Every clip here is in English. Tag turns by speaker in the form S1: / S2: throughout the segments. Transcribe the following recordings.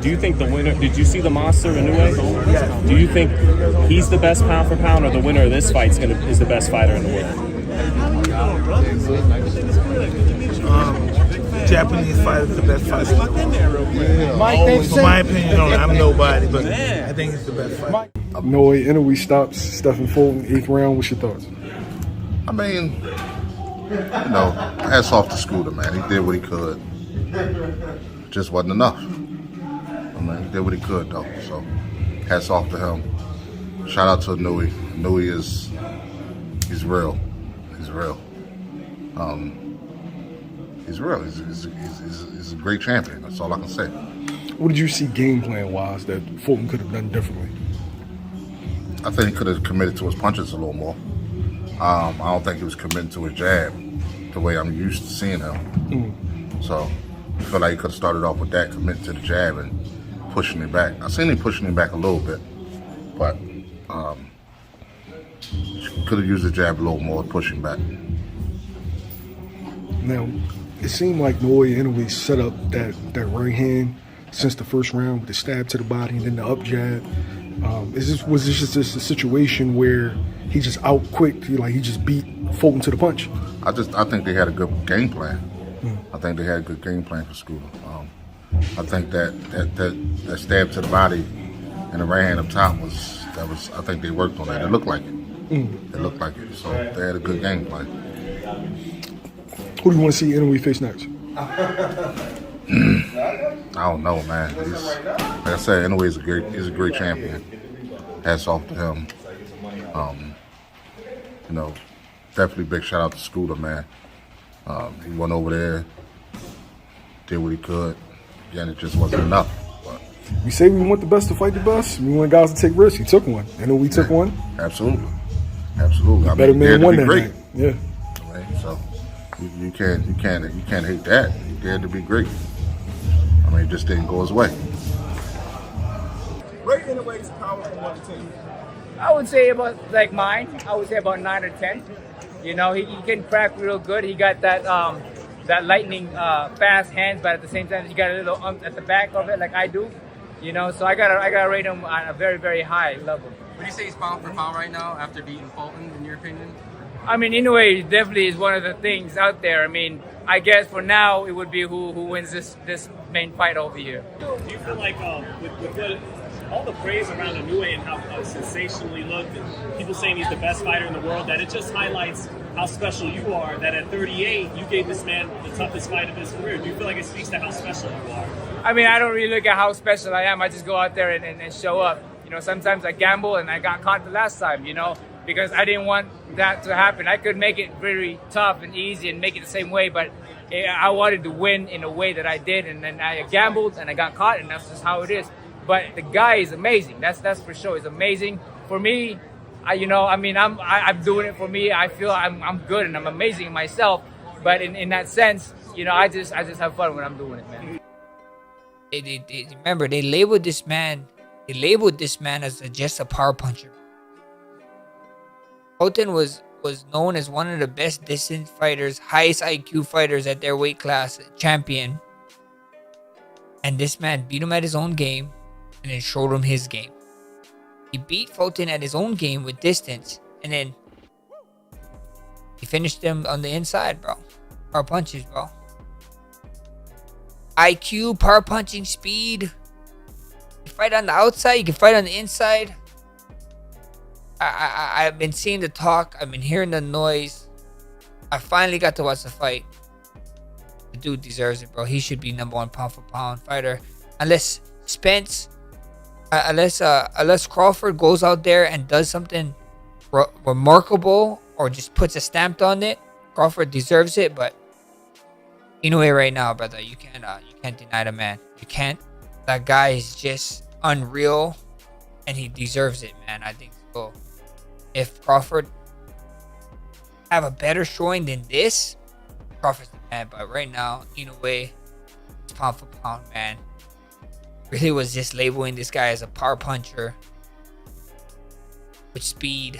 S1: Do you think the winner? Did you see the monster Inoue?
S2: Yeah.
S1: Do you think he's the best pound for pound, or the winner of this fight is the best fighter in the world?
S2: Japanese fighter is the best fighter. In my opinion, I'm nobody, but I think he's the best fighter.
S3: Inoue stops Stephen Fulton 8th round. What's your thoughts?
S4: I mean, you know, hats off to Scooter, man. He did what he could. Just wasn't enough. I mean, he did what he could, though. So, hats off to him. Shout out to Inoue. Inoue he's real. He's real. He's real. He's a great champion. That's all I can say.
S3: What did you see game plan wise that Fulton could have done differently?
S4: I think he could have committed to his punches a little more. I don't think he was committed to his jab the way I'm used to seeing him. So I feel like he could have started off with that, committing to the jab and pushing it back. I seen him pushing it back a little bit, but could have used the jab a little more, pushing back.
S3: Now, it seemed like Inoue set up that right hand since the first round with the stab to the body and then the up jab. Was this just a situation where he just out quick, he just beat Fulton to the punch?
S4: I think they had a good game plan. I think they had a good game plan for Scooter. I think that stab to the body and the right hand up top was. I think they worked on that. It looked like it. It looked like it. So they had a good game plan.
S3: Who do you want to see Inoue face next?
S4: I don't know, man. Like I said, Inoue is a great champion. Hats off to him. You know, definitely big shout out to Scooter, man. He went over there, did what he could. Again, it just wasn't enough. But
S3: we say we want the best to fight the best. We want guys to take risks. He took one. Inoue took one.
S4: Absolutely.
S3: Better man won that night. Yeah.
S4: Right? So you can't hate that. He dared to be great. I mean, it just didn't go his way.
S5: Rate Inoue's power from 1 to 10.
S6: I would say about like mine. I would say about 9 or 10. You know, he can crack real good. He got that that lightning fast hands, but at the same time he got a little at the back of it like I do. You know, so I gotta rate him on a very, very high level.
S7: Would you say he's pound for pound right now after beating Fulton, in your opinion?
S6: I mean, Inoue definitely is one of the things out there. I mean, I guess for now it would be who wins this main fight over here.
S1: Do you feel like with all the praise around Inoue and how sensational he looked, and people saying he's the best fighter in the world, that it just highlights how special you are, that at 38 you gave this man the toughest fight of his career? Do you feel like it speaks to how special you are?
S6: I mean, I don't really look at how special I am. I just go out there and show up. You know, sometimes I gamble and I got caught the last time, you know, because I didn't want that to happen. I could make it very tough and easy and make it the same way, but I wanted to win in a way that I did, and then I gambled and I got caught, and that's just how it is. But the guy is amazing. That's for sure. He's amazing. For me, I'm doing it for me. I feel I'm good and I'm amazing in myself. But in that sense, you know, I just have fun when I'm doing it, man.
S8: Remember, they labeled this man as just a power puncher. Fulton was known as one of the best distance fighters, highest IQ fighters at their weight class, champion. And this man beat him at his own game and then showed him his game. He beat Fulton at his own game with distance, and then he finished him on the inside, bro. Power punches, bro. IQ, power punching, speed. You fight on the outside, you can fight on the inside. I've been seeing the talk. I've been hearing the noise. I finally got to watch the fight. The dude deserves it, bro. He should be #1 pound for pound fighter. Unless Crawford goes out there and does something remarkable or just puts a stamp on it, Crawford deserves it. But Inoue right now, brother, you can't deny the man. You can't. That guy is just unreal, and he deserves it, man. I think so. If Crawford have a better showing than this, Crawford's the man. But right now, Inoue is pound for pound, man. Really was just labeling this guy as a power puncher with speed.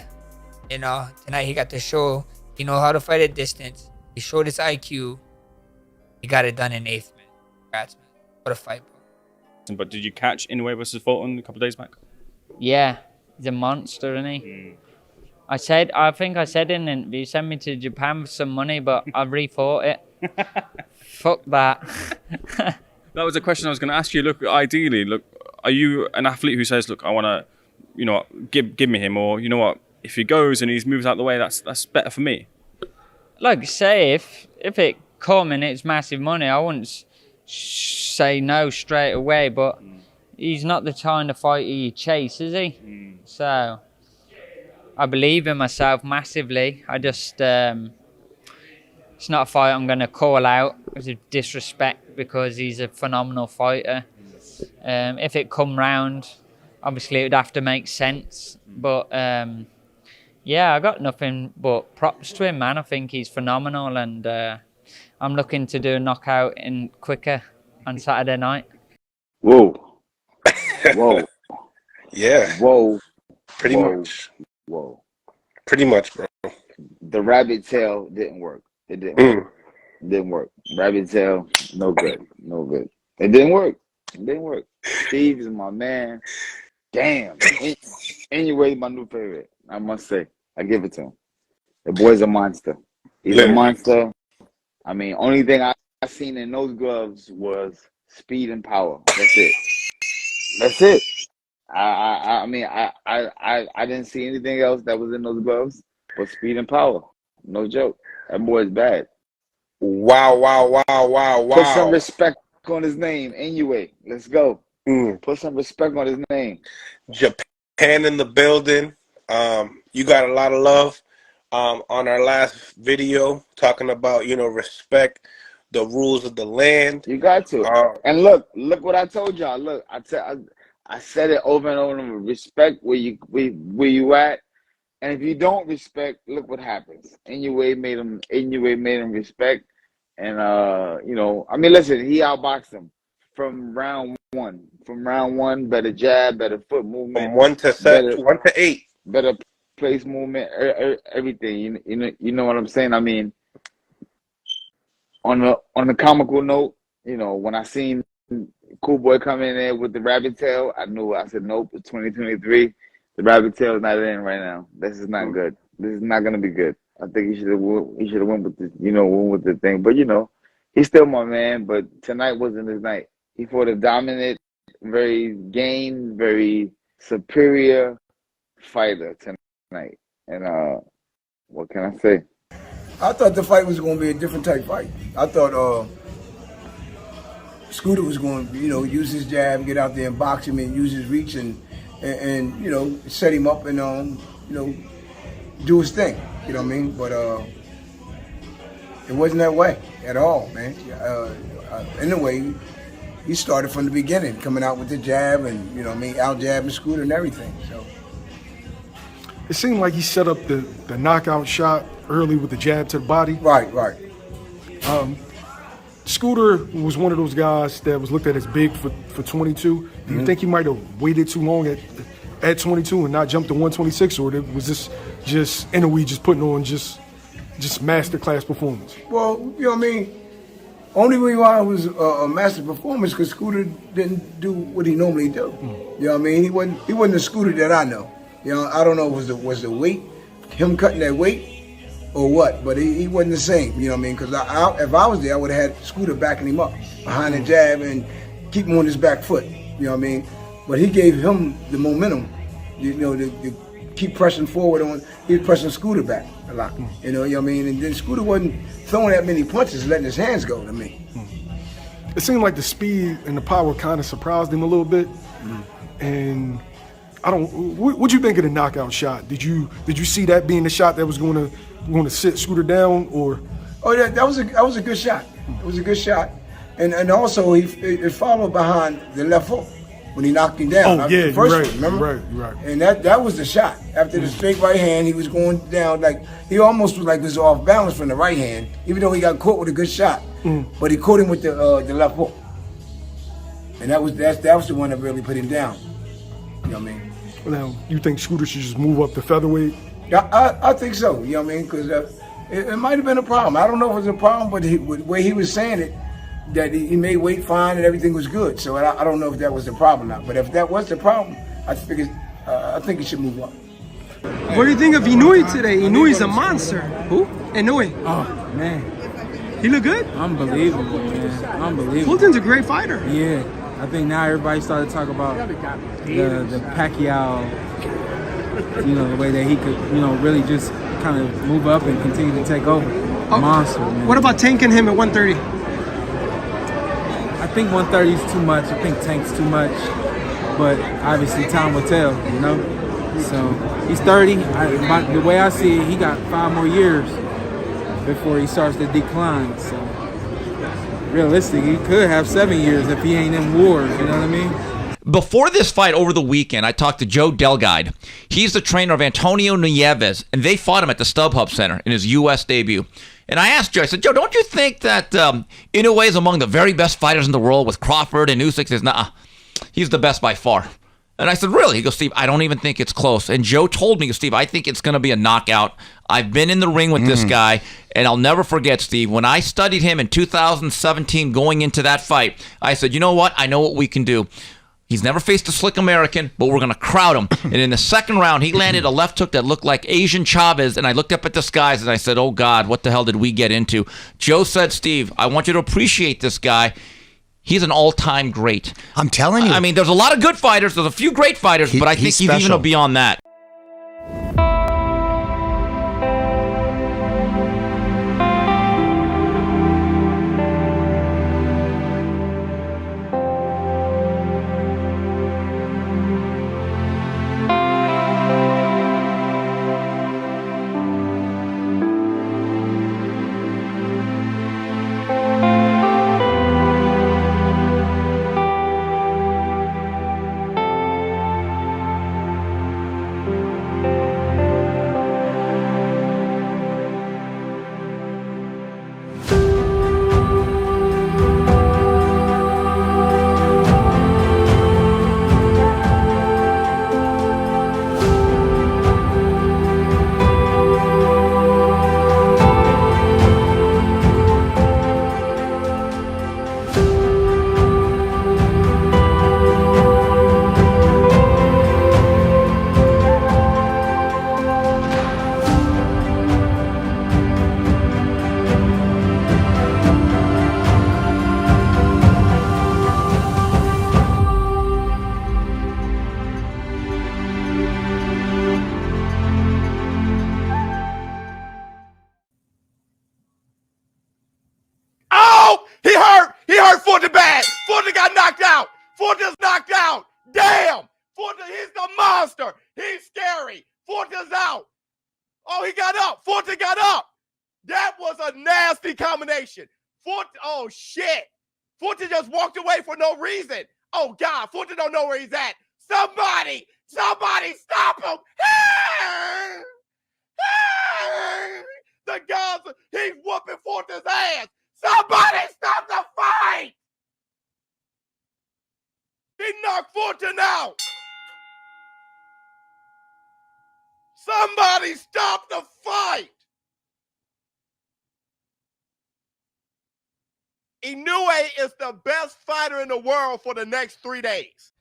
S8: You know, tonight he got to show he knows how to fight at distance. He showed his IQ. He got it done in 8th, man. Congrats, man. What a fight, bro.
S9: fighting, but did you catch Inoue versus Fulton a couple of days back?
S10: Yeah, he's a monster, isn't he? I think I said in an interview, send me to Japan for some money, but I rethought it. Fuck that.
S9: That was a question I was going to ask you. Look, ideally, are you an athlete who says, look, I want to, you know, give me him, or you know what, if he goes and he moves out the way, that's better for me?
S10: Like, say if it come and it's massive money, I wouldn't say no straight away, but he's not the kind of fighter you chase, is he? So I believe in myself massively. I just it's not a fight I'm going to call out as a disrespect because he's a phenomenal fighter. If it come round, obviously it would have to make sense, but yeah, I got nothing but props to him, man. I think he's phenomenal, and I'm looking to do a knockout in quicker on Saturday night.
S11: Whoa. Whoa.
S12: Yeah.
S11: Whoa.
S12: Pretty much.
S11: Whoa.
S12: Pretty much, bro.
S11: The rabbit tail didn't work. It didn't work. It didn't work. Rabbit tail, no good. No good. It didn't work. It didn't work. Steve is my man. Damn. Anyway, my new favorite, I must say. I give it to him. The boy's a monster. He's a monster. I mean, only thing I seen in those gloves was speed and power. That's it. That's it. I mean, I didn't see anything else that was in those gloves but speed and power. No joke. That boy's bad.
S12: Wow.
S11: Put some respect on his name. Anyway, let's go. Put some respect on his name.
S12: Japan in the building. You got a lot of love on our last video talking about, you know, respect the rules of the land.
S11: You got to. And look what I told y'all. Look, I said it over and over and over. Respect where you at. And if you don't respect, look what happens. Anyway made him respect. And you know, I mean, listen, he outboxed him from round one. From round one, better jab, better foot movement.
S12: From 1 to 8.
S11: Better place movement, everything. You know what I'm saying? I mean, on the comical note, you know, when I seen Cool Boy come in there with the rabbit tail, I knew. I said, nope, it's 2023. The rabbit tail is not in right now. This is not good. This is not gonna be good. I think he should have went with the, you know, went with the thing. But you know, he's still my man. But tonight wasn't his night. He fought a dominant, very game, very superior fighter tonight. And what can I say?
S13: I thought the fight was going to be a different type fight. I thought Scooter was going to, you know, use his jab, get out there and box him, and use his reach and you know, set him up and you know, do his thing. You know what I mean? But it wasn't that way at all, man. Anyway, he started from the beginning, coming out with the jab and, you know what I mean, out jabbing Scooter and everything. So
S3: it seemed like he set up the knockout shot early with the jab to the body.
S13: Right.
S3: Scooter was one of those guys that was looked at as big for 22. Do you think he might have waited too long at 22 and not jumped to 126, or was this just Inoue just putting on just masterclass performance?
S13: Well, you know what I mean? Only reason why it was a master performance because Scooter didn't do what he normally do. You know what I mean? He wasn't the Scooter that I know. You know, I don't know if it was the weight, him cutting that weight, or what, but he wasn't the same, you know what I mean? Because if I was there, I would have had Scooter backing him up behind the jab and keep him on his back foot, you know what I mean? But he gave him the momentum, you know, to keep pressing forward on. He was pressing Scooter back a lot, you know what I mean? And then Scooter wasn't throwing that many punches, letting his hands go to me.
S3: It seemed like the speed and the power kind of surprised him a little bit, and what'd you think of the knockout shot? Did you see that being the shot that was going to sit Scooter down, or?
S13: Oh, that was a good shot. It was a good shot, and also it followed behind the left hook when he knocked him down.
S3: Oh yeah,
S13: the first
S3: right,
S13: one, remember?
S3: Right.
S13: And that was the shot. After the straight right hand, he was going down like he almost was off balance from the right hand, even though he got caught with a good shot. But he caught him with the left hook, and that was the one that really put him down. You know what I mean?
S3: Now, you think Scooter should just move up to featherweight?
S13: Yeah, I think so. You know what I mean? Because it might have been a problem. I don't know if it was a problem, but the way he was saying it that he made weight fine and everything was good. So I don't know if that was the problem or not. But if that was the problem, I think he should move up.
S14: What do you think of Inoue today? Inoue's a monster. Who? Inoue.
S15: Oh, man.
S14: He look good?
S15: Unbelievable, man. Unbelievable.
S14: Fulton's a great fighter.
S15: Yeah. I think now everybody started to talk about the Pacquiao, the way that he could, really just kind of move up and continue to take over. Monster, man.
S14: What about tanking him at 130?
S15: I think 130 is too much. I think Tank's too much. But obviously time will tell, So he's 30. The way I see it, he got 5 more years before he starts to decline. So realistically, he could have 7 years if he ain't in wars, you know what I mean?
S16: Before this fight over the weekend, I talked to Joe Delguide. He's the trainer of Antonio Nieves, and they fought him at the StubHub Center in his U.S. debut. And I asked Joe, I said, Joe, don't you think that Inoue is among the very best fighters in the world with Crawford and Usyk? He says, nah, he's the best by far. And I said, really? He goes, Steve, I don't even think it's close. And Joe told me, Steve, I think it's going to be a knockout. I've been in the ring with this guy, and I'll never forget, Steve, when I studied him in 2017 going into that fight, I said, you know what? I know what we can do. He's never faced a slick American, but we're going to crowd him. And in the second round, he landed a left hook that looked like Asian Chavez, and I looked up at the skies, and I said, oh, God, what the hell did we get into? Joe said, Steve, I want you to appreciate this guy. He's an all-time great.
S17: I'm telling you.
S16: I mean, there's a lot of good fighters. There's a few great fighters, but I think he's even beyond that.
S12: Forta's knocked out. Damn. Forta, he's the monster. He's scary. Forta's out. Oh, he got up. Forta got up. That was a nasty combination. Forta, oh, shit. Forta just walked away for no reason. Oh, God. Forta don't know where he's at. Somebody stop him. The guys, he's whooping Forta's ass. Somebody stop the fight. He knocked Forta out. Somebody stop the fight. Inoue is the best fighter in the world for the next 3 days.